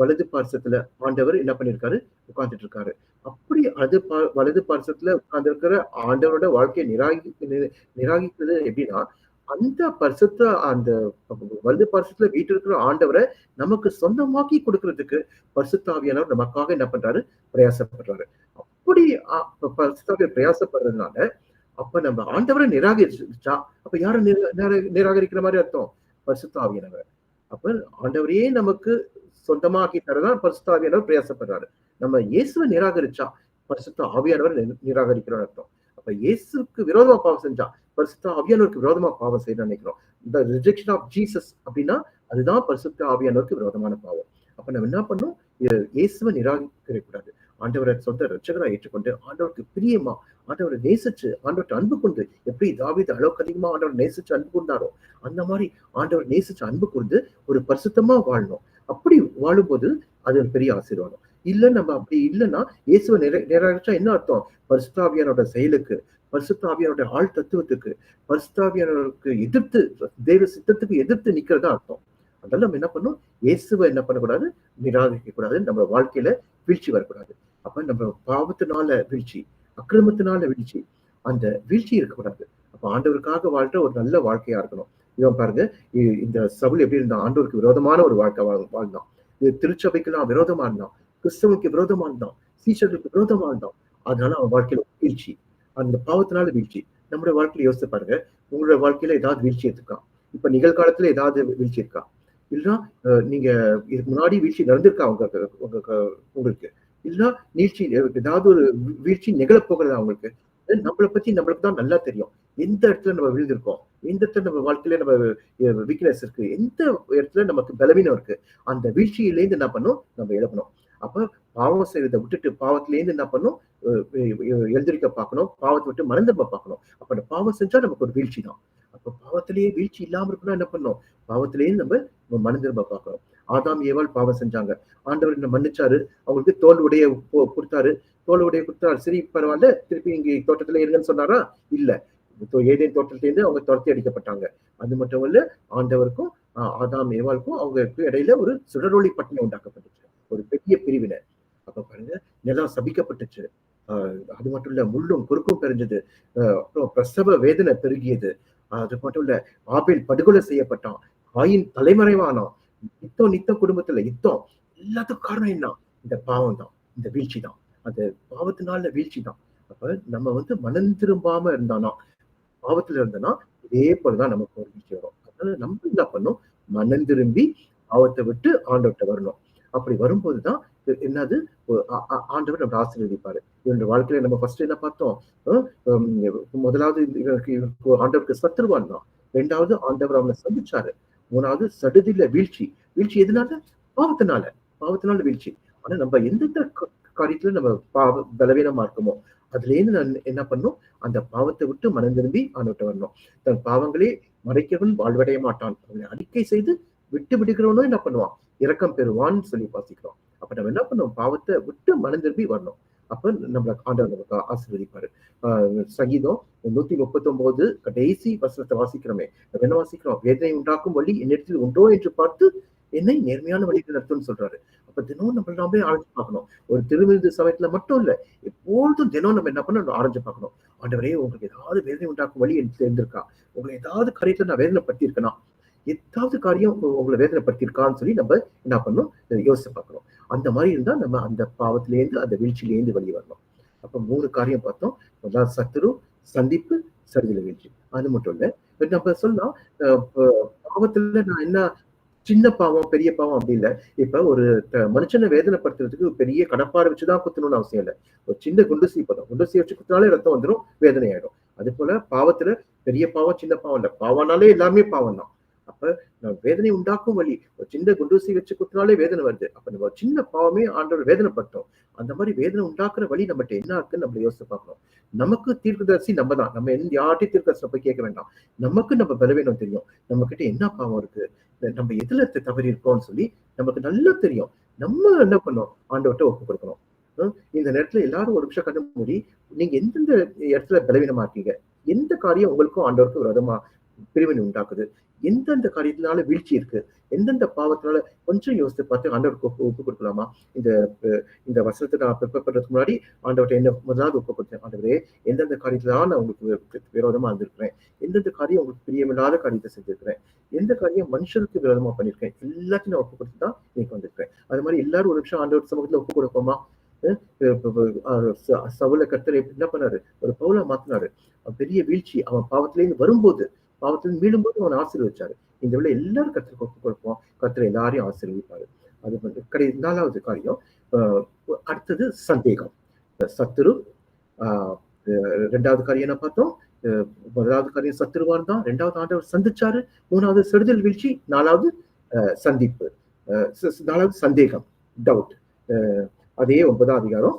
வலது பார்சத்துல ஆண்டவர் என்ன பண்ணிருக்காரு? உட்கார்ந்துட்டு இருக்காரு. அப்படி அது வலது பார்சத்துல உட்கார்ந்து இருக்கிற ஆண்டவரோட வாழ்க்கையை நிராகரிக்கிறது எப்படின்னா, அந்த பரிசுத்த அந்த வலது பார்சத்துல வீட்டு இருக்கிற ஆண்டவரை நமக்கு சொந்தமாக்கி கொடுக்கறதுக்கு பரிசுத்த ஆவியானவர் நமக்காக என்ன பண்றாரு? பிரயாசப்படுறாரு. அப்படி பரிசுத்த பிரயாசப்படுறதுனால அப்ப நம்ம ஆண்டவரை நிராகரிச்சா அப்ப யார நிராகரிக்கிற மாதிரி அர்த்தம்? பரிசுத்த ஆவியானவர். அப்ப ஆண்டவரையே நமக்கு சொந்தமாக்கி தரதான் பரிசுத்த ஆவியானவர் பிரயாசப்படுறாரு. நம்ம இயேசுவை நிராகரிச்சா பரிசுத்த ஆவியானவர் நிராகரிக்கிறோம் அர்த்தம். அப்ப இயேசுக்கு விரோதமா பாவம் செஞ்சா பரிசுத்த ஆவியானவருக்கு விரோதமா பாவம் செய்ய நினைக்கிறோம். இந்த ரிஜெக்ஷன் ஆஃப் ஜீசஸ் அப்படின்னா அதுதான் பரிசுத்த ஆவியானவருக்கு விரோதமான பாவம். அப்ப நம்ம என்ன பண்ணணும்? இயேசுவை நிராகரிக்க கூடாது. ஆண்டவரை சொந்த ரட்சகரா ஏற்றுக்கொண்டு ஆண்டவருக்கு பிரியமா ஆண்டவரை நேசிச்சு ஆண்டவர்கிட்ட அன்பு கொண்டு, எப்படி தாவீது அளவுக்கு அதிகமா ஆண்டவர் நேசிச்சு அன்பு கொண்டாரோ அந்த மாதிரி ஆண்டவர் நேசிச்சு அன்பு கொண்டு ஒரு பரிசுத்தமா வாழணும். அப்படி வாழும்போது அது ஒரு பெரிய ஆசீர்வாதம். இல்ல நம்ம அப்படி இல்லைன்னா இயேசுவை நிராகரிச்சா என்ன அர்த்தம்? பரிசுத்தாவியானோட செயலுக்கு, பரிசுத்தாவியானோட ஆள் தத்துவத்துக்கு, பரிசுத்தாவியானவருக்கு எதிர்த்து, தெய்வ சித்தத்துக்கு எதிர்த்து நிக்கிறதா அர்த்தம். அதனால நம்ம என்ன பண்ணணும்? இயேசுவை என்ன பண்ணக்கூடாது? நிராகரிக்க கூடாது. நம்ம வாழ்க்கையில வீழ்ச்சி வரக்கூடாது. அப்ப நம்ம பாவத்தினால வீழ்ச்சி, அக்கிரமத்தினால வீழ்ச்சி, அந்த வீழ்ச்சி இருக்கக்கூடாது. அப்ப ஆண்டவருக்காக வாழ்ற ஒரு நல்ல வாழ்க்கையா இருக்கணும். இவன் பாருங்க, இந்த சவுல் எப்படி இருந்தான்? ஆண்டவருக்கு விரோதமான ஒரு வாழ்க்கை வாழ்ந்தான். திருச்சபைக்கெல்லாம் விரோதமா இருந்தான், கிறிஸ்தவனுக்கு விரோதமா இருந்தான், சீஷர்களுக்கு விரோதமா இருந்தான். அதனால அவன் வாழ்க்கையில வீழ்ச்சி, அந்த பாவத்தினால வீழ்ச்சி. நம்மளுடைய வாழ்க்கையில யோசிச்சு பாருங்க, உங்களோட வாழ்க்கையில ஏதாவது வீழ்ச்சி இருக்கா? இப்ப நிகழ்காலத்துல ஏதாவது வீழ்ச்சி இருக்கா? இல்லைன்னா நீங்க இதுக்கு முன்னாடி வீழ்ச்சி நடந்திருக்கா உங்களுக்கு? இல்லைன்னா நீழ்ச்சி ஏதாவது ஒரு வீழ்ச்சி நிகழப்போகிறதா உங்களுக்கு? நம்மளை பத்தி நம்மளுக்கு தான் நல்லா தெரியும். எந்த இடத்துல நம்ம விழுந்திருக்கோம், எந்த இடத்துல நம்ம வாழ்க்கையில நம்ம வீக்னஸ் இருக்கு, எந்த இடத்துல நமக்கு பலவீனம் இருக்கு, அந்த வீழ்ச்சியிலேருந்து என்ன பண்ணும்? நம்ம எழுப்பணும். அப்ப பாவம் செய்யறதை விட்டுட்டு பாவத்திலேருந்து என்ன பண்ணும்? எழுந்திருக்க பார்க்கணும். பாவத்தை விட்டு மறந்தும்ப பார்க்கணும். அப்ப அந்த பாவம் செஞ்சா நமக்கு ஒரு வீழ்ச்சி தான். அப்ப பாவத்திலேயே வீழ்ச்சி இல்லாம இருக்கணும். என்ன பண்ணும்? பாவத்திலேயே நம்ம மனந்திரும்ப பார்க்கணும். ஆதாம் ஏவாள் பாவம் செஞ்சாங்க. ஆண்டவர் என்ன மன்னிச்சாரு. அவங்களுக்கு தோல் உடைய கொடுத்தாரு. தோல் உடைய கொடுத்தாரு. சரி, பரவாயில்ல, திருப்பி இங்க தோட்டத்துல இருங்கன்னு சொன்னாரா? இல்ல. ஏதேன் தோட்டத்திலேருந்து அவங்க துரத்தி அடிக்கப்பட்டாங்க. அது மட்டும் இல்ல, ஆண்டவருக்கும் ஆதாம் ஏவாளுக்கும் அவங்களுக்கு இடையில ஒரு சுடரொளி பட்டினம் உண்டாக்கப்பட்டுச்சு, ஒரு பெரிய பிரிவினை. அப்ப பாருங்க, நிலம் சபிக்கப்பட்டுச்சு. அது மட்டும் இல்ல, முள்ளும் குறுக்கும் பெரிஞ்சது. அப்புறம் பிரசவ வேதனை பெருகியது. அது மட்டும் இல்ல, ஆபேல் படுகொலை செய்யப்பட்டான். காயின் தலைமறைவானான். நித்தம் குடும்பத்துல யுத்தம். எல்லாத்துக்கும் காரணம் என்ன? இந்த பாவம் தான், இந்த வீழ்ச்சி தான். அந்த பாவத்தினால வீழ்ச்சி தான். அப்ப நம்ம மனம் திரும்பாம இருந்தானா, பாவத்துல இருந்தனா, இதே போலதான் நமக்கு ஒரு வீழ்ச்சி வரும். அதனால நம்ம என்ன பண்ணும்? மனம் திரும்பி பாவத்தை விட்டு ஆண்டவர்கிட்ட வரணும். அப்படி வரும்போதுதான் என்னது, ஆண்டவர் நம்ம ஆசீர்வதிப்பாரு. இவனுடைய வாழ்க்கையில நம்ம ஃபர்ஸ்ட் என்ன பார்த்தோம்? முதலாவது ஆண்டவருக்கு சத்துருவான் தான். இரண்டாவது ஆண்டவர் அவனை சந்திச்சாரு. மூணாவது சடுதியில வீழ்ச்சி. வீழ்ச்சி எதனால? பாவத்தினால வீழ்ச்சி. ஆனா நம்ம எந்த காரியத்துல நம்ம பலவீனமா இருக்கோமோ, அதுலேருந்து நான் என்ன பண்ணணும், அந்த பாவத்தை விட்டு மனம் திரும்பி ஆண்டவர்ட்ட வரணும். தன் பாவங்களே மறைக்கிறவன் வாழ்வடைய மாட்டான். அவனை அறிக்கை செய்து விட்டு விடுகிறவனும் என்ன பண்ணுவான்? இரக்கம் பெறுவான்னு சொல்லி வாசிக்கிறோம். அப்ப நம்ம என்ன பண்ணணும்? பாவத்தை விட்டு மனம் திரும்பி வரணும். அப்ப நம்மள ஆண்டவர் நமக்கு ஆசீர்வதிப்பாரு. சங்கீதம் 139 கடைசி வசனத்தை வாசிக்கிறோமே. நம்ம என்ன வாசிக்கிறோம்? வேதனை உண்டாக்கும் வழி என்னிடத்தில் உண்டோ என்று பார்த்து என்னை நேர்மையான வழியில் நடத்தும்னு சொல்றாரு. அப்ப தினம் நம்ம நாமே ஆராய்ச்சி பார்க்கணும். ஒரு திருவிருந்து சமயத்துல மட்டும் இல்ல, எப்பொழுதும் தினம் நம்ம என்ன பண்ணணும்? ஆராய்ச்சி பார்க்கணும். ஆண்டவரே, உங்களுக்கு ஏதாவது வேதனை உண்டாக்கும் வழி எனக்கு தெரிந்திருக்கா? உங்களை ஏதாவது காரியத்துல நான் வேதனைப்படுத்தி இருக்கேனா? ஏதாவது காரியம் உங்களை வேதனைப்படுத்தியிருக்கான்னு சொல்லி நம்ம என்ன பண்ணணும்? யோசிச்சு பார்க்கணும். அந்த மாதிரி இருந்தா நம்ம அந்த பாவத்திலேருந்து, அந்த வீழ்ச்சியிலேருந்து வெளியே வரணும். அப்ப 3 காரியம் பார்த்தோம். முதலாவது சத்துரு, சந்திப்பு, சரிதல வீழ்ச்சி. அது மட்டும் இல்ல. நம்ம சொல்லலாம், பாவத்துல நான் என்ன சின்ன பாவம், பெரிய பாவம் அப்படி இல்ல. இப்ப ஒரு மனுஷனை வேதனைப்படுத்துறதுக்கு பெரிய கடப்பாரை வச்சுதான் குத்தணும்னு அவசியம் இல்ல. ஒரு சின்ன குண்டூசி போதும். குண்டூசி வச்சு குத்தினாலே ரத்தம் வந்துரும், வேதனை ஆயிடும். அது போல பாவத்துல பெரிய பாவம், சின்ன பாவம் இல்ல. பாவம்னாலே எல்லாமே பாவம் தான். அப்ப நம்ம வேதனை உண்டாக்கும் வழி, ஒரு சின்ன குண்டூசி வச்சு குத்தினாலே வேதனை வருது. அப்ப நம்ம சின்ன பாவமே ஆண்டவர் வேதனைப்பட்டோம். அந்த மாதிரி வேதனை உண்டாக்குற வழி நம்மகிட்ட என்ன இருக்குன்னு நம்ம யோசிச்சு பார்க்கணும். நமக்கு தீர்க்கதரிசி நம்ம தான். நம்ம யார்ட்டையும் தீர்க்கதரிசி போய் கேட்க வேண்டாம். நமக்கு நம்ம பலவீனம் தெரியும். நம்ம கிட்ட என்ன பாவம் இருக்கு, நம்ம எதுல தவறி இருக்கோம்னு சொல்லி நமக்கு நல்லா தெரியும். நம்ம என்ன பண்ணோம்? ஆண்டவர்கிட்ட ஒப்பு கொடுக்கணும். இந்த நேரத்துல எல்லாரும் ஒரு நிமிஷம் கண்ணு மூடி, நீங்க எந்தெந்த இடத்துல பலவீனமா இருக்கீங்க, எந்த காரியம் உங்களுக்கும் ஆண்டவருக்கும் விரோதமா பிரிவினை உண்டாக்குது, எந்தெந்த காரியத்தினால வீழ்ச்சி இருக்கு, எந்தெந்த பாவத்தினால கொஞ்சம் யோசித்து பார்த்து ஆண்டவருக்கு ஒப்பு கொடுக்கலாமா? இந்த இந்த வசனத்தை நான் ப்ரிப்பேர் பண்றதுக்கு முன்னாடி ஆண்டவர்கிட்ட என்ன முதலாவது ஒப்பு கொடுத்தேன். ஆண்டவரே, எந்தெந்த காரியத்துல தான் நான் உங்களுக்கு விரோதமா இருந்திருக்கிறேன், எந்தெந்த காரியம் உங்களுக்கு பிரியமில்லாத காரியத்தை செஞ்சிருக்கிறேன், எந்த காரியம் மனுஷனுக்கு விரோதமா பண்ணிருக்கேன், எல்லாத்தையும் நான் ஒப்பு கொடுத்து தான் இன்னைக்கு வந்திருக்கேன். அது மாதிரி எல்லாரும் ஒரு நிமிஷம் ஆண்டவர் சமூகத்துல ஒப்பு கொடுப்போமா? சவுல கர்த்தர் என்ன பண்ணாரு? ஒரு பவுலா மாத்தினாரு. பெரிய வீழ்ச்சி அவன் பாவத்திலேருந்து வரும்போது, பாவத்திலிருந்து மீளும்போது அவன் ஆசீர்வதிச்சாரு. இந்த வேளை எல்லாரும் கர்த்தருக்கு ஒப்பு கொடுப்போம். கர்த்தர் எல்லாரையும் ஆசீர்வதிப்பாரு. அது வந்து 4வது காரியம். அடுத்தது சந்தேகம். சத்துரு. 2வது காரியம் என்ன பார்த்தோம்? முதலாவது காரியம் சத்துருவா இருந்தான். 2வது ஆண்டவர் சந்திச்சாரு. 3வது செடுதல் வீழ்ச்சி. 4வது சந்திப்பு. 4வது சந்தேகம், டவுட். அதே 9ஆம் அதிகாரம்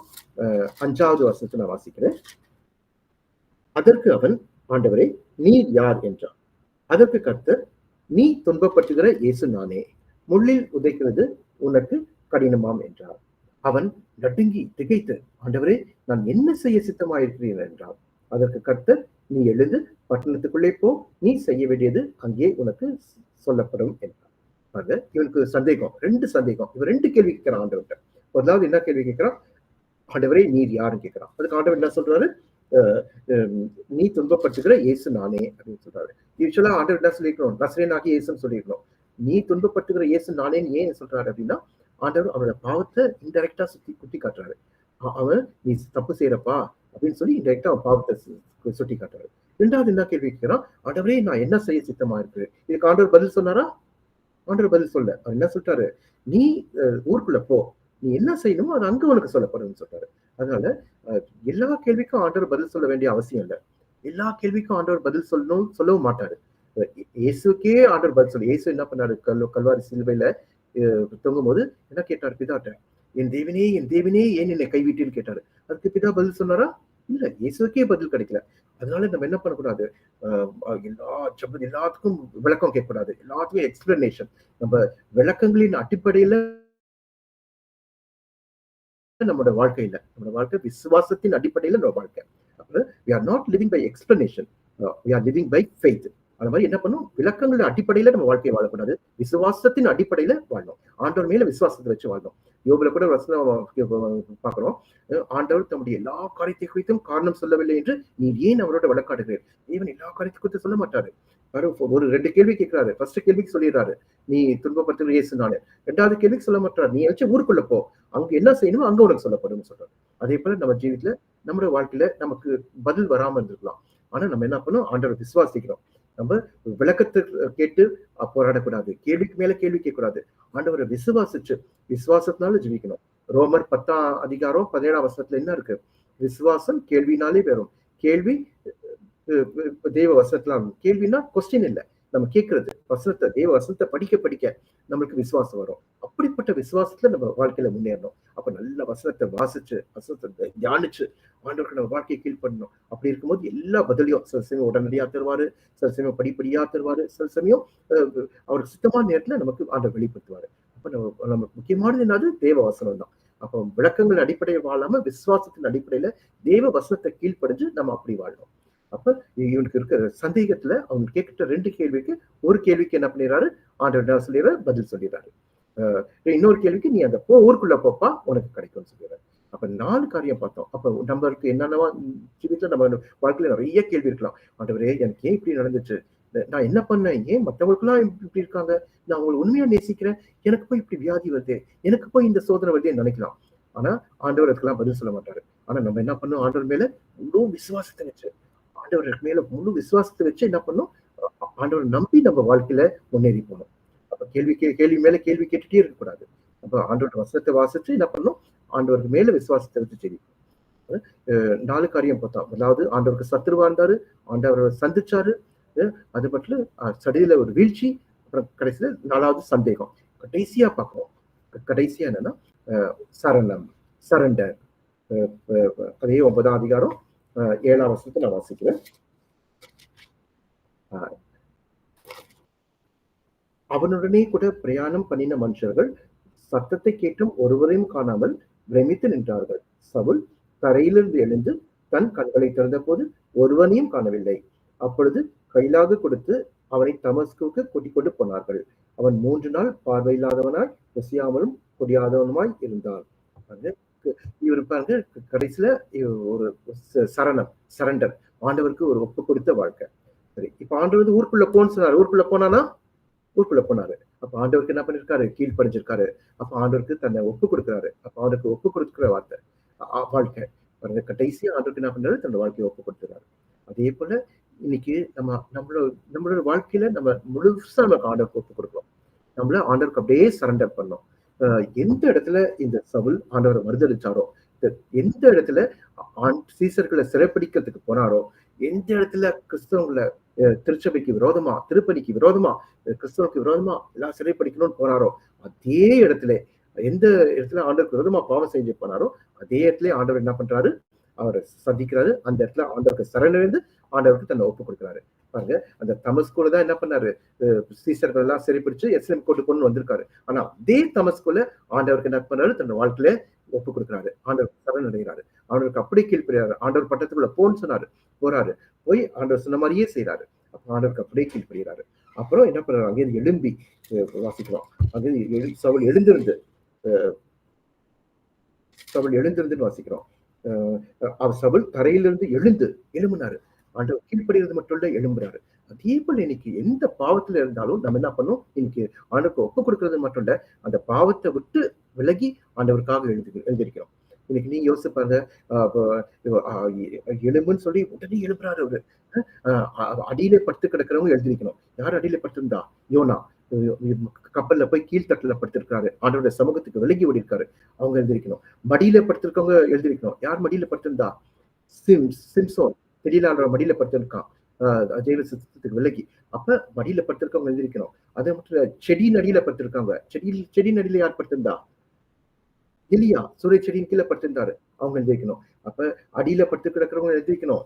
5வது வசனத்தை நான் வாசிக்கிறேன். அதற்கு அவன், ஆண்டவரே, நீர் யார் என்றான். அதற்கு கர்த்தர், நீ துன்பப்பட்டுகிற இயேசு நானே. முள்ளில் உதைக்கிறது உனக்கு கடினமாம் என்றார். அவன் நடுங்கி திகைத்து, ஆண்டவரே, நான் என்ன செய்ய சித்தமாயிருக்கிறேன் என்றான். அதற்கு கர்த்தர், நீ எழுந்து பட்டணத்துக்குள்ளே போ, நீ செய்ய வேண்டியது அங்கே உனக்கு சொல்லப்படும் என்றார். ஆக இவனுக்கு சந்தேகம், 2 சந்தேகம். இவன் 2 கேள்வி கேட்கிறான் ஆண்டவர்கிட்ட. முதலாவது என்ன கேள்வி கேட்கிறான்? ஆண்டவரே, நீர் யாருன்னு கேட்கிறான். அதுக்கு ஆண்டவர் என்ன சொல்றாரு? நீ துன்பப்பட்டுகிற இயேசு நானே அப்படின்னு சொல்றாரு. யூசுவலா ஆண்டவர் என்ன சொல்லிருக்கணும்? நசரேயனாகி இயேசுன்னு சொல்லிருக்கணும். நீ துன்பப்பட்டுகிற இயேசு நானேன்னு ஏன் சொல்றாரு அப்படின்னா, ஆண்டவர் அவனோட பாவத்தை இன்டெரக்டா குத்தி காட்டுறாரு. அவன் நீ தப்பு செய்யறப்பா அப்படின்னு சொல்லி இன்டெரக்டா அவன் பாவத்தை சுட்டி காட்டுறாரு. 2வது என்ன கேள்வி கேட்கிறான்? ஆண்டவரே, நான் என்ன செய்ய சித்தமா இருக்கு? இதுக்கு ஆண்டவர் பதில் சொன்னாரா? ஆண்டவர் பதில் சொல்ல. அவர் என்ன சொல்லிட்டாரு? நீ ஊருக்குள்ள போ, நீ என்ன செய்யணுமோ அது அங்க உனக்கு சொல்லப்படும்னு சொல்றாரு. அதனால எல்லா கேள்விக்கும் ஆண்டவர் பதில் சொல்ல வேண்டிய அவசியம் இல்லை. எல்லா கேள்விக்கும் ஆண்டவர் பதில் சொல்லவும் மாட்டாரு. இயேசுக்கே ஆண்டவர் பதில் சொல்ல. இயேசு என்ன பண்ணாரு? கல்வாரி சிலுவையில தொங்கும் போது என்ன கேட்டாரு பிதாட்ட? என் தேவனே, என் தேவனே, ஏன் என்னை கைவிட்டேன்னு கேட்டாரு. அதுக்கு பிதா பதில் சொன்னாரா? இல்ல, இயேசுக்கே பதில் கிடைக்கல. அதனால நம்ம என்ன பண்ணக்கூடாது? எல்லாத்துக்கும் விளக்கம் கேட்கக்கூடாது. எல்லாத்துக்கும் எக்ஸ்பிளனேஷன். நம்ம விளக்கங்களின் அடிப்படையில நம்மளோட வாழ்க்கை இல்ல. நம்மளோட வாழ்க்கை விசுவாசத்தின் அடிப்படையில நம்ம வாழ்க்கை. அப்ப we are not living by explanation, we are living by faith. அந்த மாதிரி என்ன பண்ணும்? விளக்கங்களோட அடிப்படையில நம்ம வாழ்க்கையை வாழக்கூடாது, விசுவாசத்தின் அடிப்படையில வாழணும். ஆண்டவர் மேல விசுவாசத்தை வச்சு வாழணும். யோபுல கூட பாக்குறோம். ஆண்டவர் தம்முடைய எல்லா காரியத்தை குறித்தும் காரணம் சொல்லவில்லை என்று நீ ஏன் அவரோட வழக்காடுகிறீர்? தேவன் எல்லா காரியத்தை குறித்து சொல்ல மாட்டாரு. ஒரு 2 கேள்வி கேட்கிறாரு. ஃபர்ஸ்ட் கேள்விக்கு சொல்லிடுறாரு, நீ துன்பப்பட்டுகிற இயேசு நானே. 2வது கேள்விக்கு சொல்ல மாட்டாரு, நீ வச்சு ஊருக்குள்ள போ, அங்க என்ன செய்யணுமோ அங்க உனக்கு சொல்லப்படும் சொல்றாரு. அதே போல நம்ம ஜீவிதத்துல, நம்மளோட வாழ்க்கையில நமக்கு பதில் வராம இருந்திருக்கலாம். ஆனா நம்ம என்ன பண்ணோம்? ஆண்டவரை விசுவாசிக்கிறோம். நம்ம விளக்கத்தை கேட்டு போராடக்கூடாது, கேள்விக்கு மேல கேள்வி கேட்கக்கூடாது. ஆண்டவரை விசுவாசிச்சு விசுவாசத்தினால ஜீவிக்கணும். ரோமர் 10ஆம் அதிகாரம் 17ஆம் வசனத்துல என்ன இருக்கு? விசுவாசம் கேள்வினாலே வரும், கேள்வி தேவ வசனத்துல. கேள்வினா கொஸ்டின் இல்ல, நம்ம கேட்கிறது வசனத்தை தேவ வசனத்தை படிக்க படிக்க நம்மளுக்கு விசுவாசம் வரும். அப்படிப்பட்ட விசுவாசத்துல நம்ம வாழ்க்கையில முன்னேறணும். அப்ப நல்ல வசனத்தை வாசிச்சு வசனத்தை தியானிச்சு ஆண்டவருக்கு நம்ம வாழ்க்கையை கீழ்ப்படணும். அப்படி இருக்கும்போது எல்லா பதிலையும் சில சமயம் உடனடியா தருவாரு, சில சமயம் படிப்படியா தருவாரு, சில சமயம் அவருக்கு சுத்தமான நேரத்துல நமக்கு ஆண்டவர் வெளிப்படுத்துவாரு. அப்ப நம்ம முக்கியமானது என்னது தேவ வசனம் தான். அப்போ விளக்கங்கள் அடிப்படையில் வாழாம விசுவாசத்தின் அடிப்படையில தேவ வசனத்தை கீழ்ப்படிஞ்சு நம்ம அப்படி வாழணும். அப்ப இவனுக்கு இருக்கிற சந்தேகத்துல அவங்க கேட்கிட்ட 2 கேள்விக்கு ஒரு கேள்விக்கு என்ன பண்ணிடுறாரு, ஆண்டவர் சொல்லிடுறாரு, பதில் சொல்லிடுறாரு. இன்னொரு கேள்விக்கு நீ அந்த ஊருக்குள்ள போப்பா உனக்கு கிடைக்கும்னு சொல்லிடுறாரு. அப்ப 4 காரியம் பார்த்தோம். அப்ப நம்மளுக்கு என்னென்னவா ஜீவிதத்துல நம்ம வாழ்க்கையில நிறைய கேள்வி இருக்கலாம். ஆண்டவரே எனக்கு ஏன் இப்படி நடந்துச்சு, நான் என்ன பண்ணேன், ஏன் மற்றவங்களுக்குலாம் இப்படி இருக்காங்க, நான் அவங்களை உண்மையா நேசிக்கிறேன், எனக்கு போய் இப்படி வியாதி வருது, எனக்கு போய் இந்த சோதனை வருதுன்னு நினைக்கலாம். ஆனா ஆண்டவர் அதுக்கெல்லாம் பதில் சொல்ல மாட்டாரு. ஆனா நம்ம என்ன பண்ணோம், ஆண்டவர் மேல முழு விசுவாசத்தை வச்சு ஆண்டவருக்கு மேல முழு விசுவாசத்தை வச்சு என்ன பண்ணும், ஆண்டவர் நம்பி நம்ம வாழ்க்கையில முன்னேறி போகணும். அப்ப கேள்வி மேல கேள்வி கேட்டுட்டே இருக்கக்கூடாது. அப்ப ஆண்டோட வசனத்தை வாசிச்சு என்ன பண்ணும், ஆண்டவருக்கு மேல விசுவாசத்தை வச்சு சரி. 4 காரியம் பார்த்தோம். அதாவது ஆண்டவருக்கு சத்துருவா இருந்தாரு, ஆண்டவரை சந்திச்சாரு, அது மட்டும் சடியில ஒரு வீழ்ச்சி, அப்புறம் கடைசியில 4வது சந்தேகம். கடைசியா பார்க்கணும். கடைசியா என்னன்னா சரணம், சரண்டர். அதே 9ஆம் அதிகாரம் 7ஆம் வசனத்தை நான் வாசிக்கிறேன். அவனுடனே கூட பிரயாணம் பண்ணின மனுஷர்கள் சத்தத்தை கேட்டும் ஒருவரையும் காணாமல் பிரமித்து நின்றார்கள். சவுல் தரையிலிருந்து எழுந்து தன் கண்களை திறந்த போது ஒருவனையும் காணவில்லை. அப்பொழுது கைலாக கொடுத்து அவனை தமஸ்குவுக்கு கூட்டிக் கொண்டு போனார்கள். அவன் 3 நாள் பார்வையில்லாதவனாய் ருசியாமலும் கொடியாதவனுமாய் இருந்தான். இவர் பாருங்க கடைசியில ஒரு சரண்டர், ஆண்டவருக்கு ஒரு ஒப்பு கொடுத்த வாழ்க்கை. சரி, இப்ப ஆண்டவர் வந்து ஊருக்குள்ள போன்னு சொன்னாரு. ஊருக்குள்ள போனாரு. அப்ப ஆண்டவருக்கு என்ன பண்ணிருக்காரு, கீழ்ப்படிஞ்சிருக்காரு. அப்ப ஆண்டவருக்கு தன்னை ஒப்பு கொடுக்குறாரு. அப்ப ஆண்டவருக்கு ஒப்பு கொடுக்குற வாழ்க்கை பாருங்க. கடைசியா ஆண்டவருக்கு என்ன பண்றாரு, தன்னோட வாழ்க்கையை ஒப்பு கொடுத்துறாரு. அதே போல இன்னைக்கு நம்மளோட வாழ்க்கையில நம்ம முழுசா நமக்கு ஆண்டவருக்கு ஒப்பு கொடுக்கணும். நம்மள ஆண்டவருக்கு அப்படியே சரண்டர் பண்ணோம். எந்த இடத்துல இந்த சவுல் ஆண்டவரை மறுதளிச்சாரோ, எந்த இடத்துல சீசர்களை சிறைப்பிடிக்கிறதுக்கு போனாரோ, எந்த இடத்துல கிறிஸ்தவங்களை திருச்சபைக்கு விரோதமா, திருப்பதிக்கு விரோதமா, கிறிஸ்தவனுக்கு விரோதமா எல்லாம் சிறைப்பிடிக்கணும்னு போனாரோ, அதே இடத்துல எந்த இடத்துல ஆண்டவருக்கு விரோதமா பாவம் செஞ்சு போனாரோ, அதே இடத்துல ஆண்டவர் என்ன பண்றாரு, அவரை சந்திக்கிறாரு. அந்த இடத்துல ஆண்டவருக்கு சரணடைந்து ஆண்டவருக்கு தன்னை ஒப்பு கொடுக்குறாரு. பாருங்க, அந்த தமஸ்குல தான் என்ன பண்ணாரு, சீசர்கள் எல்லாம் சிறைப்பிடிச்சு எஸ்எம் கொண்டு கொண்டு வந்திருக்காரு. ஆனா அதே தமஸ்குல ஆண்டவருக்கு என்ன பண்ணாரு, தன் வாழ்க்கையில ஒப்பு கொடுக்குறாரு. ஆண்டவர் சரணடைகிறாரு. ஆண்டவருக்கு அப்படி கீழ்படுறாரு. ஆண்டவர் பட்டத்துக்குள்ள போன்னு சொன்னாரு, போறாரு. போய் ஆண்டவர் சொன்ன மாதிரியே செய்யறாரு. அப்ப ஆண்டவருக்கு அப்படியே கீழ்படுகிறாரு. அப்புறம் என்ன பண்றாரு, அங்கே எழும்பி வாசிக்கிறோம். அங்கே சவுல் எழுந்திருந்துன்னு வாசிக்கிறோம். சவுல் தரையிலிருந்து எழும்பினாரு. ஆண்டவர் கீழ்ப்படுகிறது மட்டும் இல்ல, எழும்புறாரு. அதே போல இன்னைக்கு எந்த பாவத்துல இருந்தாலும் நம்ம என்ன பண்ணோம், இன்னைக்கு ஆண்டவருக்கு ஒப்பு கொடுக்கறது மட்டும் இல்ல, அந்த பாவத்தை விட்டு விலகி ஆண்டவருக்காக எழுந்திருக்கிறோம். இன்னைக்கு நீங்க யோசிச்சு பாருங்க, எலும்புன்னு சொல்லி உடனே எழுப்புறாரு அவரு. அடியில படுத்து கிடக்கிறவங்க எழுந்திருக்கணும். யார் அடியில படுத்திருந்தா, யோனா கப்பல்ல போய் கீழ்த்தட்டுல படுத்திருக்காரு, ஆண்டவருடைய சமூகத்துக்கு விலகி ஓடி இருக்காரு, அவங்க எழுந்திருக்கணும். மடியில படுத்திருக்கவங்க எழுந்திருக்கணும். யார் மடியில படுத்திருந்தா, சிம்சோன் தெரியல மடியில படுத்திருக்கான், ஜெயில சித்தத்துக்கு விலகி. அப்ப மடியில படுத்திருக்கவங்க எழுந்திருக்கணும். அதை மட்டும் செடி நடியில படுத்திருக்காங்க, செடி நடியில யார் படுத்திருந்தா, எலியா சூரிய செடியின் கீழே படுத்திருந்தாரு, அவங்க எழுதிக்கணும். அப்ப அடியில படுத்து கிடக்கிறவங்க எழுதிக்கணும்,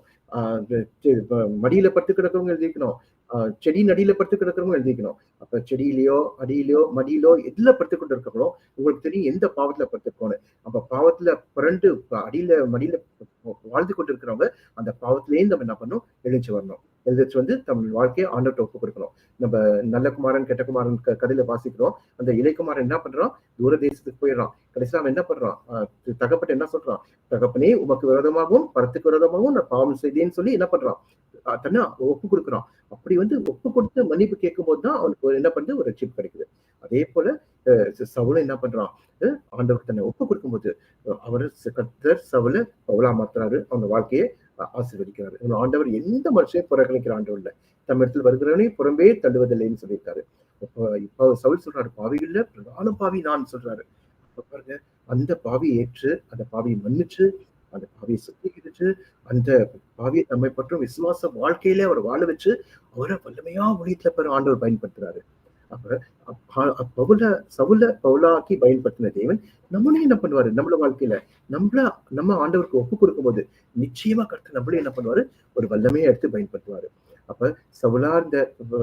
மடியில படுத்து கிடக்கிறவங்க எழுதிக்கணும், செடி நடியில படுத்து கிடக்கிறவங்க எழுதிக்கணும். அப்ப செடியிலயோ அடியிலயோ மடியிலோ எதுல படுத்து கொண்டு இருக்கிறோம், உங்களுக்கு தெரியும் எந்த பாவத்துல படுத்துருக்கோன்னு. அப்ப பாவத்துல புரண்டு அடியில மடியில வாழ்ந்து கொண்டு இருக்கிறவங்க அந்த பாவத்திலேயே நம்ம என்ன பண்ணணும், எழுச்சி வரணும். எழுதிச்சு வந்து தம் வாழ்க்கையை ஆண்டவர்கிட்ட ஒப்பு கொடுக்கணும். நம்ம நல்ல குமாரன் கெட்ட குமாரன் கதையில வாசிக்கிறோம். அந்த இளைக்குமாரன் என்ன பண்றான், தூர தேசத்துக்கு போயிடறான். கடைசியா அவன் என்ன பண்றான், தகப்பட்ட என்ன சொல்றான், தகப்பனே உமக்கு விரோதமாகவும் பரத்துக்கு விரோதமாகவும் நான் பாவம் செய்தேன்னு சொல்லி என்ன பண்றான், தன்னை ஒப்பு கொடுக்குறான். அப்படி வந்து ஒப்பு கொடுத்து மன்னிப்பு கேட்கும் போதுதான் அவனுக்கு என்ன பண்ணுது, ஒரு ரட்சிப்பு கிடைக்குது. அதே போல சவுல என்ன பண்றான், ஆண்டவருக்கு தன்னை ஒப்பு கொடுக்கும்போது அவர் கர்த்தர் சவுல பவுலா மாத்துறாரு, அவங்க வாழ்க்கையை ஆசீர்வதிக்கிறாரு. ஆண்டவர் எந்த மனுஷனையும் புறக்கணிக்கிற ஆண்டவர் இல்ல, தம் இடத்துல வருகிறவனை புறம்பே தள்ளுவதில்லைன்னு சொல்லியிருக்காரு. இப்போ சவுல் சொல்றாரு, பாவிகள்ல பிரதான பாவி நான் சொல்றாரு. பாருங்க, அந்த பாவியை ஏற்று அந்த பாவியை மன்னிச்சு அந்த பாவிய சுத்திகரிச்சு, அந்த பாவிய நம்மை பற்றும் விசுவாச வாழ்க்கையிலே அவர் வாழ வச்சு, அவர வல்லமையா ஊழியத்துல ஆண்டவர் பயன்படுத்துறாரு. அப்ப பவுல சவுல பவுலாக்கி பயன்படுத்தின தேவன், நம்மளையும் என்ன பண்ணுவாரு? நம்மள வாழ்க்கையில நம்மள நம்ம ஆண்டவருக்கு ஒப்புக் கொடுக்கும்போது, நிச்சயமா கர்த்தர் நம்மளையும் என்ன பண்ணுவாரு? ஒரு வல்லமையா எடுத்து பயன்படுத்துவாரு. அப்ப சவுலா இருந்த அ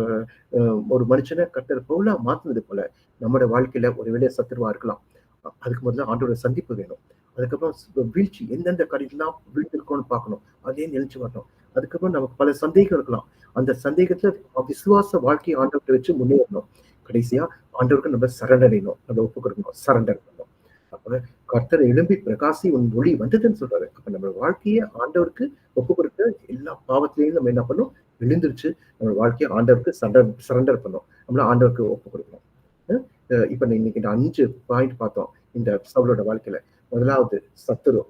அ ஒரு மனுஷன கர்த்தர் பவுலா மாத்துனது போல, நம்மோட வாழ்க்கையில ஒருவேளை சத்துருவா இருக்கலாம். அதுக்கு முதல்ல ஆண்டவரோட சந்திப்பு வேணும். அதுக்கப்புறம் வீழ்ச்சி எந்தெந்த காரியத்திலாம் வீழ்ந்திருக்கோம்னு பார்க்கணும். அதையும் நெனச்சு வரணும். அதுக்கப்புறம் நமக்கு பல சந்தேகம் இருக்கலாம். அந்த சந்தேகத்துல விசுவாச வாழ்க்கைய ஆண்டவர்ட்ட வச்சு முன்னேறணும். கடைசியா ஆண்டவருக்கு நம்ம சரணடையணும். நம்ம ஒப்புக் கொடுக்கணும். சரண்டர் பண்ணணும். அப்ப கர்த்தர் எழும்பி பிரகாசி உன் ஒளி வந்ததுன்னு சொல்றாரு. அப்ப நம்ம வாழ்க்கைய ஆண்டவருக்கு ஒப்புக் கொடுக்க எல்லா பாவத்திலயும் நம்ம என்ன பண்ணணும்? விழுந்துருச்சு. நம்ம வாழ்க்கைய ஆண்டவருக்கு சரண்டர் பண்ணணும். நம்மள ஆண்டவருக்கு ஒப்புக் கொடுக்கணும். இப்ப இன்னைக்கு இந்த 5 பாயிண்ட் பார்த்தோம். இந்த சவுலோட வாழ்க்கையில. முதலாவது சத்துரு.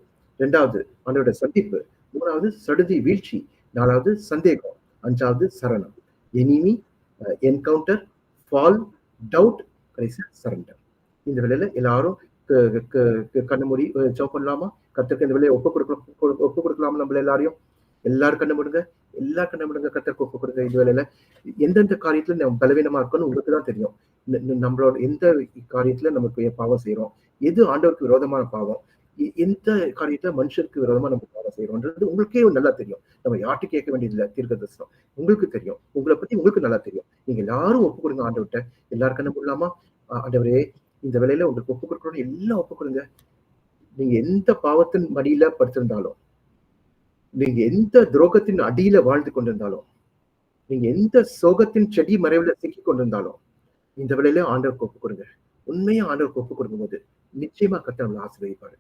2வது ஆண்டவரோட சந்திப்பு. 3வது சடுதி வீழ்ச்சி. 4வது சந்தேகம். 5வது சரணம். எனிமி, என்கவுண்டர், ஃபால், டவுட், கடைசியா சரண்டர். இந்த வேளையில எல்லாரும் க க கண்ண மூடி ஜெபம் பண்ணலாமா? கர்த்தருக்கு இந்த வேலைய ஒப்புக் கொடுக்கலாமா நம்மள எல்லாரையும்? எல்லாரும் கண்ண மூடுங்க. எல்லா கண்ண மூடுங்க. கர்த்தருக்கு ஒப்புக் கொடுங்க இந்த வேளையில. எந்தெந்த காரியத்துல நம்ம பலவீனமா இருக்கோம்னு உங்களுக்கு தான் தெரியும். நம்மளோட எந்த காரியத்துல நமக்கு பாவம் செய்றோம்? எது ஆண்டவருக்கு விரோதமான பாவம்? எந்த காரியத்துல மனுஷருக்கு விரோதமா நம்ம பாவம் செய்றோம்ன்றது உங்களுக்கே நல்லா தெரியும். நம்ம யார்ட்ட கேட்க வேண்டியதில்ல தீர்க்கதரிசனம். உங்களுக்கு தெரியும். உங்கள பத்தி உங்களுக்கு நல்லா தெரியும். நீங்க எல்லாரும் ஒப்புக் கொடுங்க ஆண்டவர்ட்ட. எல்லாரும் கண்ண மூடலாமா? ஆண்டவரே, இந்த வேளையில உங்களுக்கு ஒப்புக் கொடுக்கணும்னு எல்லாம் ஒப்புக் கொடுங்க. நீங்க எந்த பாவத்தின் மடியில படுத்திருந்தாலும், நீங்க எந்த துரோகத்தின் அடியில வாழ்ந்து கொண்டிருந்தாலும், நீங்க எந்த சோகத்தின் செடி மறைவுல சிக்கிக் கொண்டிருந்தாலும், இந்த வேளையில ஆண்டவருக்கு ஒப்புக் கொடுங்க. உண்மையா ஆண்டவருக்கு ஒப்புக் கொடுக்கும்போது, நிச்சயமா கர்த்தர் நம்மள ஆசீர்வதிப்பாரு.